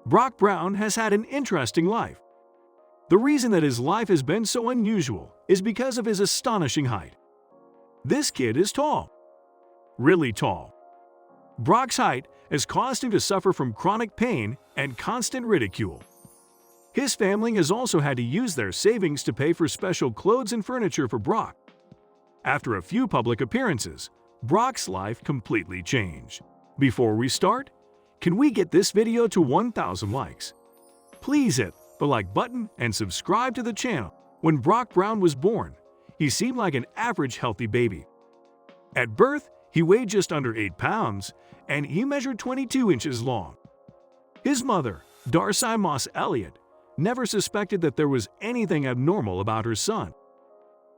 Brock Brown has had an interesting life. The reason that his life has been so unusual is because of his astonishing height. This kid is tall. Really tall. Brock's height has caused him to suffer from chronic pain and constant ridicule. His family has also had to use their savings to pay for special clothes and furniture for Brock. After a few public appearances, Brock's life completely changed. Before we start, can we get this video to 1,000 likes? Please hit the like button and subscribe to the channel. When Brock Brown was born, he seemed like an average healthy baby. At birth, he weighed just under 8 pounds and he measured 22 inches long. His mother, Darcy Moss Elliott, never suspected that there was anything abnormal about her son.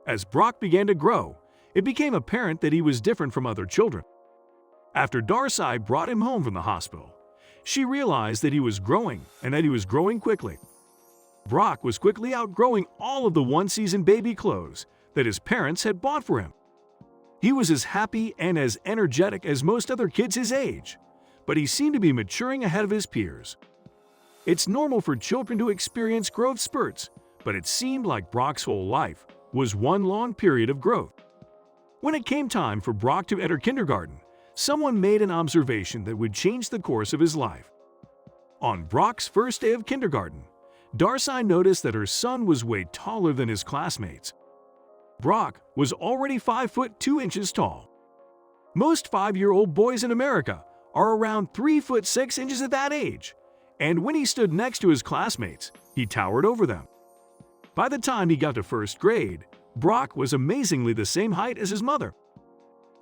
As Brock began to grow, it became apparent that he was different from other children. After Darcy brought him home from the hospital, she realized that he was growing and that he was growing quickly. Brock was quickly outgrowing all of the one-season baby clothes that his parents had bought for him. He was as happy and as energetic as most other kids his age, but he seemed to be maturing ahead of his peers. It's normal for children to experience growth spurts, but it seemed like Brock's whole life was one long period of growth. When it came time for Brock to enter kindergarten, someone made an observation that would change the course of his life. On Brock's first day of kindergarten, Darcy noticed that her son was way taller than his classmates. Brock was already 5 foot 2 inches tall. Most 5-year-old boys in America are around 3 foot 6 inches at that age, and when he stood next to his classmates, he towered over them. By the time he got to first grade, Brock was amazingly the same height as his mother.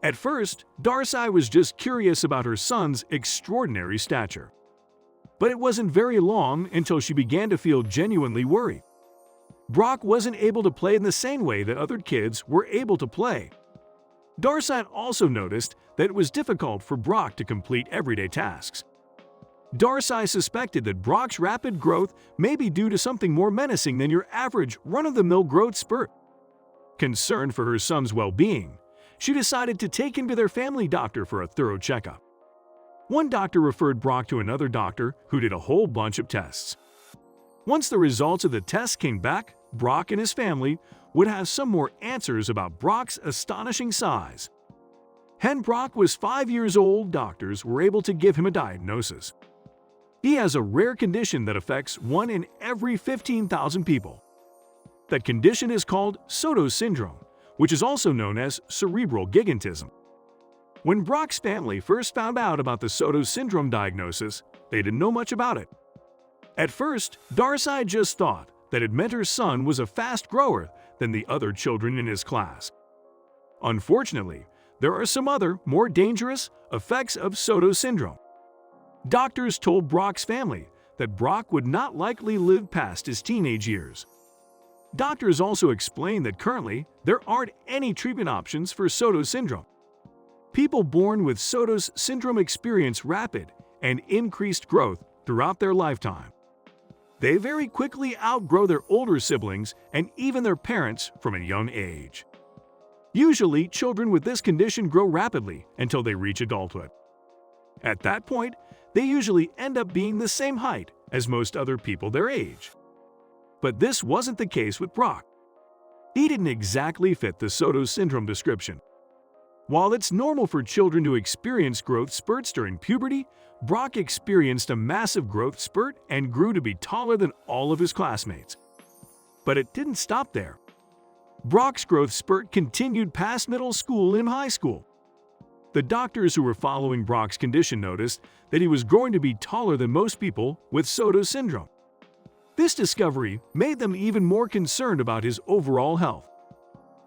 At first, Darcy was just curious about her son's extraordinary stature. But it wasn't very long until she began to feel genuinely worried. Brock wasn't able to play in the same way that other kids were able to play. Darcy also noticed that it was difficult for Brock to complete everyday tasks. Darcy suspected that Brock's rapid growth may be due to something more menacing than your average run-of-the-mill growth spurt. Concerned for her son's well-being, she decided to take him to their family doctor for a thorough checkup. One doctor referred Brock to another doctor who did a whole bunch of tests. Once the results of the tests came back, Brock and his family would have some more answers about Brock's astonishing size. When Brock was 5 years old, doctors were able to give him a diagnosis. He has a rare condition that affects 1 in every 15,000 people. That condition is called Sotos syndrome, which is also known as cerebral gigantism. When Brock's family first found out about the Sotos syndrome diagnosis, they didn't know much about it. At first, Darcy just thought that it meant her son was a fast grower than the other children in his class. Unfortunately, there are some other, more dangerous effects of Sotos syndrome. Doctors told Brock's family that Brock would not likely live past his teenage years. Doctors also explained that currently there aren't any treatment options for Sotos syndrome. People born with Sotos syndrome experience rapid and increased growth throughout their lifetime. They very quickly outgrow their older siblings and even their parents from a young age. Usually, children with this condition grow rapidly until they reach adulthood. At that point, they usually end up being the same height as most other people their age. But this wasn't the case with Brock. He didn't exactly fit the Sotos syndrome description. While it's normal for children to experience growth spurts during puberty, Brock experienced a massive growth spurt and grew to be taller than all of his classmates. But it didn't stop there. Brock's growth spurt continued past middle school and high school. The doctors who were following Brock's condition noticed that he was growing to be taller than most people with Sotos syndrome. This discovery made them even more concerned about his overall health.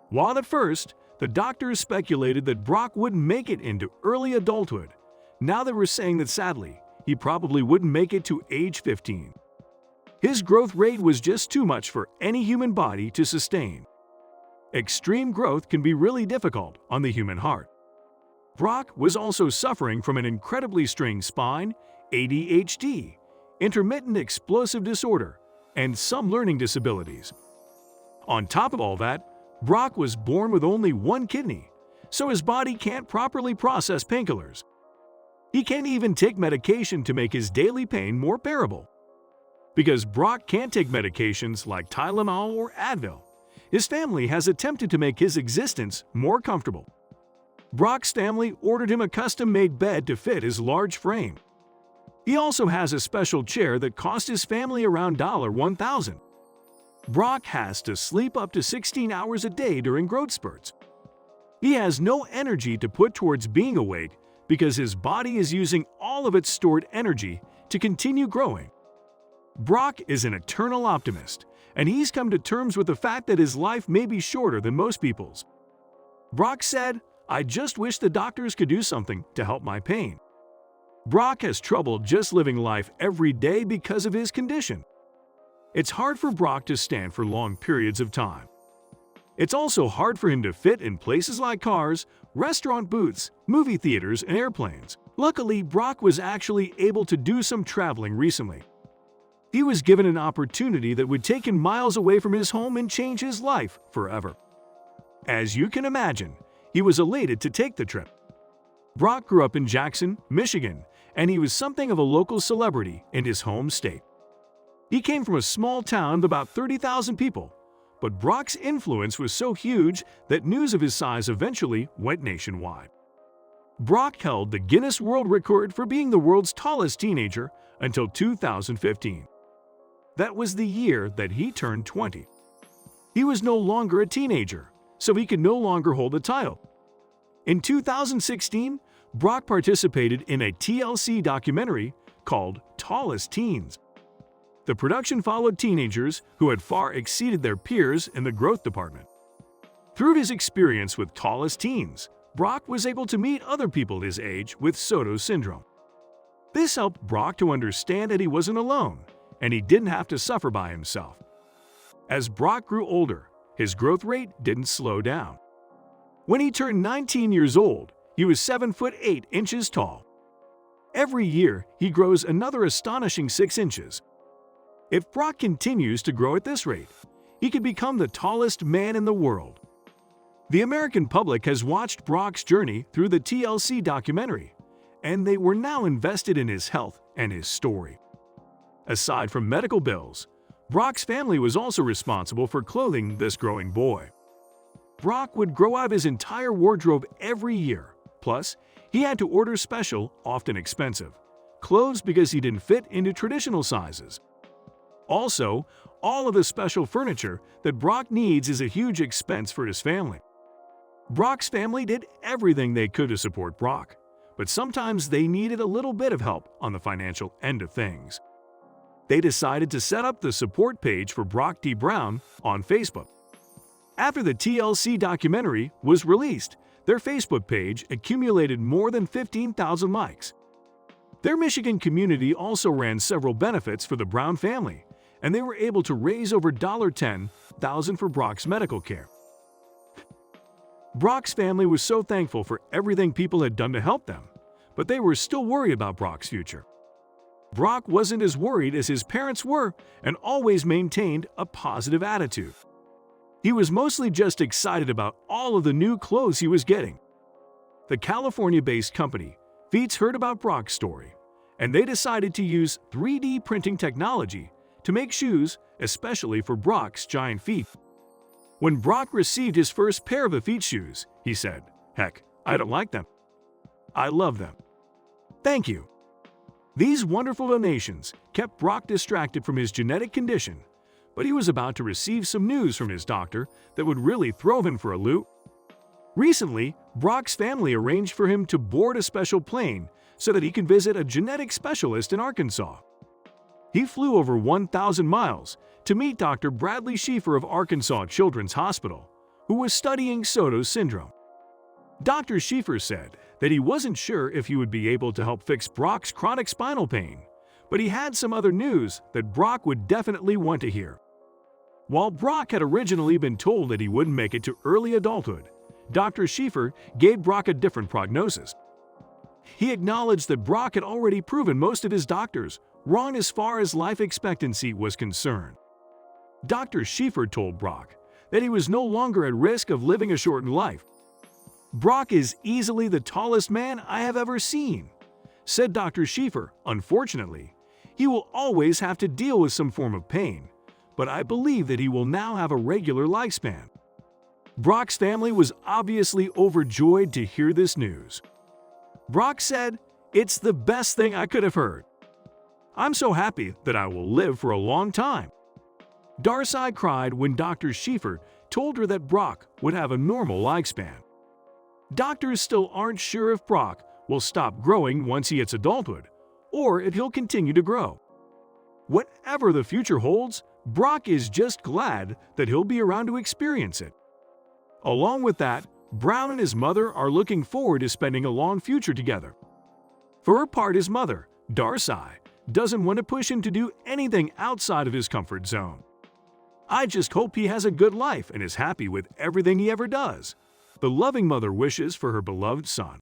While at first, the doctors speculated that Brock wouldn't make it into early adulthood, now they were saying that sadly, he probably wouldn't make it to age 15. His growth rate was just too much for any human body to sustain. Extreme growth can be really difficult on the human heart. Brock was also suffering from an incredibly strained spine, ADHD, intermittent explosive disorder, and some learning disabilities. On top of all that, Brock was born with only one kidney, so his body can't properly process painkillers. He can't even take medication to make his daily pain more bearable. Because Brock can't take medications like Tylenol or Advil, his family has attempted to make his existence more comfortable. Brock's family ordered him a custom-made bed to fit his large frame. He also has a special chair that cost his family around $1,000. Brock has to sleep up to 16 hours a day during growth spurts. He has no energy to put towards being awake because his body is using all of its stored energy to continue growing. Brock is an eternal optimist, and he's come to terms with the fact that his life may be shorter than most people's. Brock said, "I just wish the doctors could do something to help my pain." Brock has trouble just living life every day because of his condition. It's hard for Brock to stand for long periods of time. It's also hard for him to fit in places like cars, restaurant booths, movie theaters, and airplanes. Luckily, Brock was actually able to do some traveling recently. He was given an opportunity that would take him miles away from his home and change his life forever. As you can imagine, he was elated to take the trip. Brock grew up in Jackson, Michigan, and he was something of a local celebrity in his home state. He came from a small town of about 30,000 people, but Brock's influence was so huge that news of his size eventually went nationwide. Brock held the Guinness World Record for being the world's tallest teenager until 2015. That was the year that he turned 20. He was no longer a teenager, so he could no longer hold the title. In 2016, Brock participated in a TLC documentary called Tallest Teens. The production followed teenagers who had far exceeded their peers in the growth department. Through his experience with Tallest Teens, Brock was able to meet other people his age with Soto syndrome. This helped Brock to understand that he wasn't alone, and he didn't have to suffer by himself. As Brock grew older, his growth rate didn't slow down. When he turned 19 years old, he was 7 foot 8 inches tall. Every year, he grows another astonishing 6 inches. If Brock continues to grow at this rate, he could become the tallest man in the world. The American public has watched Brock's journey through the TLC documentary, and they were now invested in his health and his story. Aside from medical bills, Brock's family was also responsible for clothing this growing boy. Brock would grow out of his entire wardrobe every year. Plus, he had to order special, often expensive, clothes because he didn't fit into traditional sizes. Also, all of the special furniture that Brock needs is a huge expense for his family. Brock's family did everything they could to support Brock, but sometimes they needed a little bit of help on the financial end of things. They decided to set up the support page for Brock D. Brown on Facebook. After the TLC documentary was released, their Facebook page accumulated more than 15,000 likes. Their Michigan community also ran several benefits for the Brown family, and they were able to raise over $10,000 for Brock's medical care. Brock's family was so thankful for everything people had done to help them, but they were still worried about Brock's future. Brock wasn't as worried as his parents were and always maintained a positive attitude. He was mostly just excited about all of the new clothes he was getting. The California-based company, Feets, heard about Brock's story, and they decided to use 3D printing technology to make shoes, especially for Brock's giant feet. When Brock received his first pair of the Feet shoes, he said, "Heck, I don't like them. I love them. Thank you." These wonderful donations kept Brock distracted from his genetic condition, but he was about to receive some news from his doctor that would really throw him for a loop. Recently, Brock's family arranged for him to board a special plane so that he could visit a genetic specialist in Arkansas. He flew over 1,000 miles to meet Dr. Bradley Schieffer of Arkansas Children's Hospital, who was studying Soto syndrome. Dr. Schieffer said that he wasn't sure if he would be able to help fix Brock's chronic spinal pain, but he had some other news that Brock would definitely want to hear. While Brock had originally been told that he wouldn't make it to early adulthood, Dr. Schieffer gave Brock a different prognosis. He acknowledged that Brock had already proven most of his doctors wrong as far as life expectancy was concerned. Dr. Schieffer told Brock that he was no longer at risk of living a shortened life. "Brock is easily the tallest man I have ever seen. said Dr. Schieffer, "Unfortunately, he will always have to deal with some form of pain, but I believe that he will now have a regular lifespan." Brock's family was obviously overjoyed to hear this news. Brock said, "It's the best thing I could have heard. I'm so happy that I will live for a long time." Darcy cried when Dr. Schieffer told her that Brock would have a normal lifespan. Doctors still aren't sure if Brock will stop growing once he hits adulthood, or if he'll continue to grow. Whatever the future holds, Brock is just glad that he'll be around to experience it. Along with that, Brown and his mother are looking forward to spending a long future together. For her part, his mother, Darcy, doesn't want to push him to do anything outside of his comfort zone. "I just hope he has a good life and is happy with everything he ever does," the loving mother wishes for her beloved son.